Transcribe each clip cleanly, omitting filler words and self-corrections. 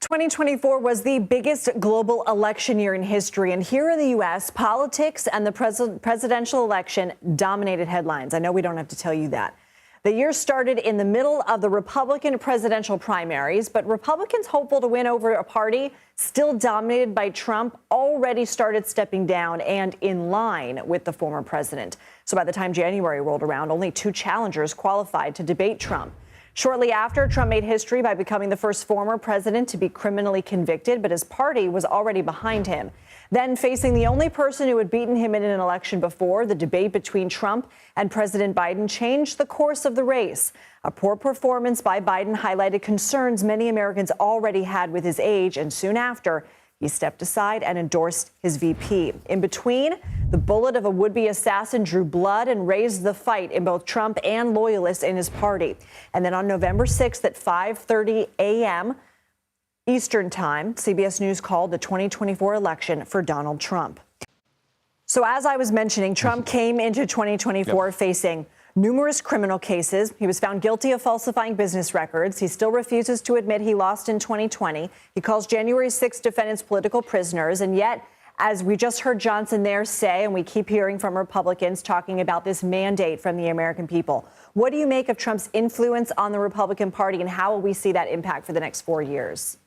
2024 was the biggest global election year in history. And here in the U.S., politics and the presidential election dominated headlines. I know we don't have to tell you that. The year started in the middle of the Republican presidential primaries, but Republicans hopeful to win over a party still dominated by Trump already started stepping down and in line with the former president. So by the time January rolled around, only two challengers qualified to debate Trump. Shortly after, Trump made history by becoming the first former president to be criminally convicted, but his party was already behind him. Then, facing the only person who had beaten him in an election before, the debate between Trump and President Biden changed the course of the race. A poor performance by Biden highlighted concerns many Americans already had with his age, and soon after, he stepped aside and endorsed his VP. In between, the bullet of a would-be assassin drew blood and raised the fight in both Trump and loyalists in his party. And then on November 6th at 5:30 a.m. Eastern Time, CBS News called the 2024 election for Donald Trump. So as I was mentioning, Trump came into 2024 facing numerous criminal cases. He was found guilty of falsifying business records. He still refuses to admit he lost in 2020. He calls January 6 defendants political prisoners. And yet, as we just heard Johnson there say, and we keep hearing from Republicans talking about this mandate from the American people. What do you make of Trump's influence on the Republican Party, and how will we see that impact for the next 4 years?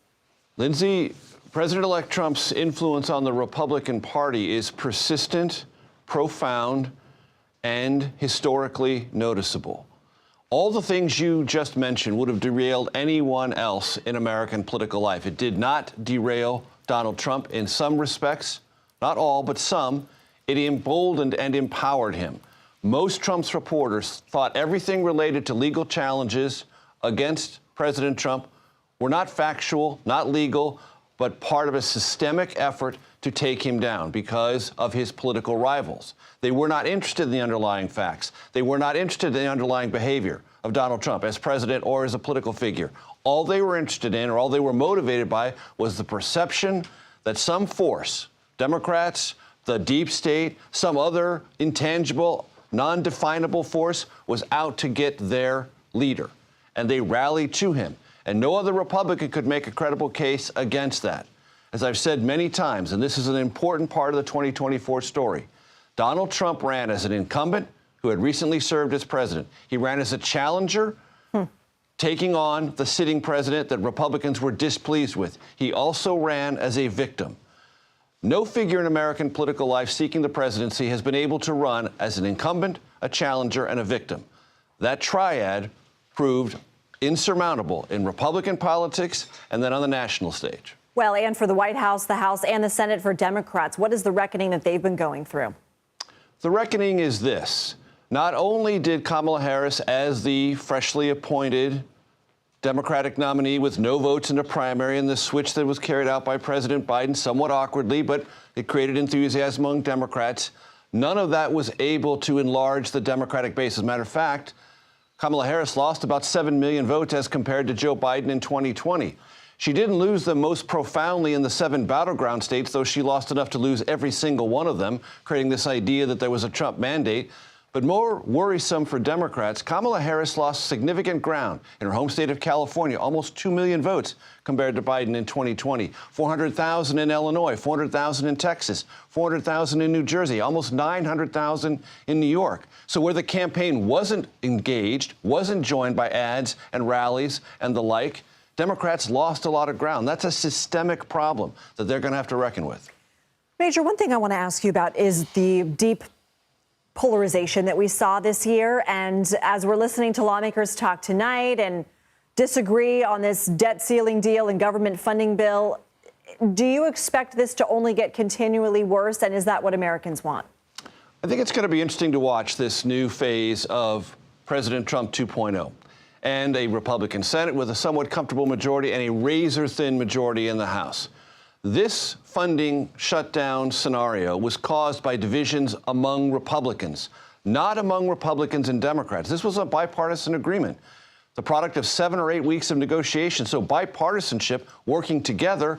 Lindsay, President-elect Trump's influence on the Republican Party is persistent, profound, and historically noticeable. All the things you just mentioned would have derailed anyone else in American political life. It did not derail Donald Trump in some respects, not all, but some. It emboldened and empowered him. Most Trump's reporters thought everything related to legal challenges against President Trump were not factual, not legal, but part of a systemic effort to take him down because of his political rivals. They were not interested in the underlying facts. They were not interested in the underlying behavior of Donald Trump as president or as a political figure. All they were interested in, or all they were motivated by, was the perception that some force, Democrats, the deep state, some other intangible, non-definable force, was out to get their leader. And they rallied to him. And no other Republican could make a credible case against that. As I've said many times, and this is an important part of the 2024 story, Donald Trump ran as an incumbent who had recently served as president. He ran as a challenger, taking on the sitting president that Republicans were displeased with. He also ran as a victim. No figure in American political life seeking the presidency has been able to run as an incumbent, a challenger, and a victim. That triad proved insurmountable in Republican politics and then on the national stage. Well, and for the White House, the House, and the Senate for Democrats, what is the reckoning that they've been going through? The reckoning is this. Not only did Kamala Harris, as the freshly appointed Democratic nominee with no votes in the primary and the switch that was carried out by President Biden somewhat awkwardly, but it created enthusiasm among Democrats, none of that was able to enlarge the Democratic base. As a matter of fact, Kamala Harris lost about 7 million votes as compared to Joe Biden in 2020. She didn't lose them most profoundly in the 7 battleground states, though she lost enough to lose every single one of them, creating this idea that there was a Trump mandate. But more worrisome for Democrats, Kamala Harris lost significant ground in her home state of California, almost 2 million votes compared to Biden in 2020. 400,000 in Illinois, 400,000 in Texas, 400,000 in New Jersey, almost 900,000 in New York. So where the campaign wasn't engaged, wasn't joined by ads and rallies and the like, Democrats lost a lot of ground. That's a systemic problem that they're going to have to reckon with. Major, one thing I want to ask you about is the deep polarization that we saw this year. And as we're listening to lawmakers talk tonight and disagree on this debt ceiling deal and government funding bill, do you expect this to only get continually worse? And is that what Americans want? I think it's going to be interesting to watch this new phase of President Trump 2.0 and a Republican Senate with a somewhat comfortable majority and a razor-thin majority in the House. This funding shutdown scenario was caused by divisions among Republicans, not among Republicans and Democrats. This was a bipartisan agreement, the product of 7 or 8 weeks of negotiation. So bipartisanship, working together,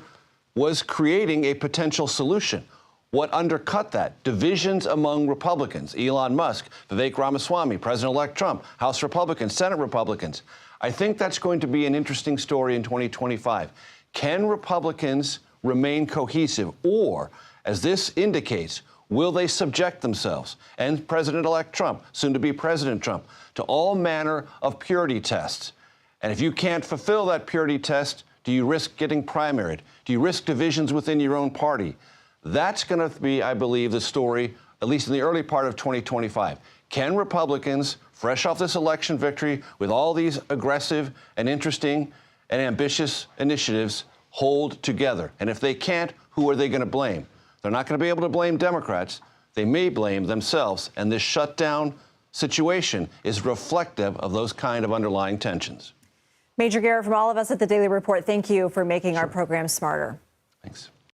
was creating a potential solution. What undercut that? Divisions among Republicans. Elon Musk, Vivek Ramaswamy, President-elect Trump, House Republicans, Senate Republicans. I think that's going to be an interesting story in 2025. Can Republicans remain cohesive? Or, as this indicates, will they subject themselves and President-elect Trump, soon to be President Trump, to all manner of purity tests? And if you can't fulfill that purity test, do you risk getting primaried? Do you risk divisions within your own party? That's going to be, I believe, the story, at least in the early part of 2025. Can Republicans, fresh off this election victory, with all these aggressive and interesting and ambitious initiatives, hold together? And if they can't, who are they going to blame? They're not going to be able to blame Democrats. They may blame themselves. And this shutdown situation is reflective of those kind of underlying tensions. Major Garrett, from all of us at the Daily Report, thank you for making our program smarter. Thanks.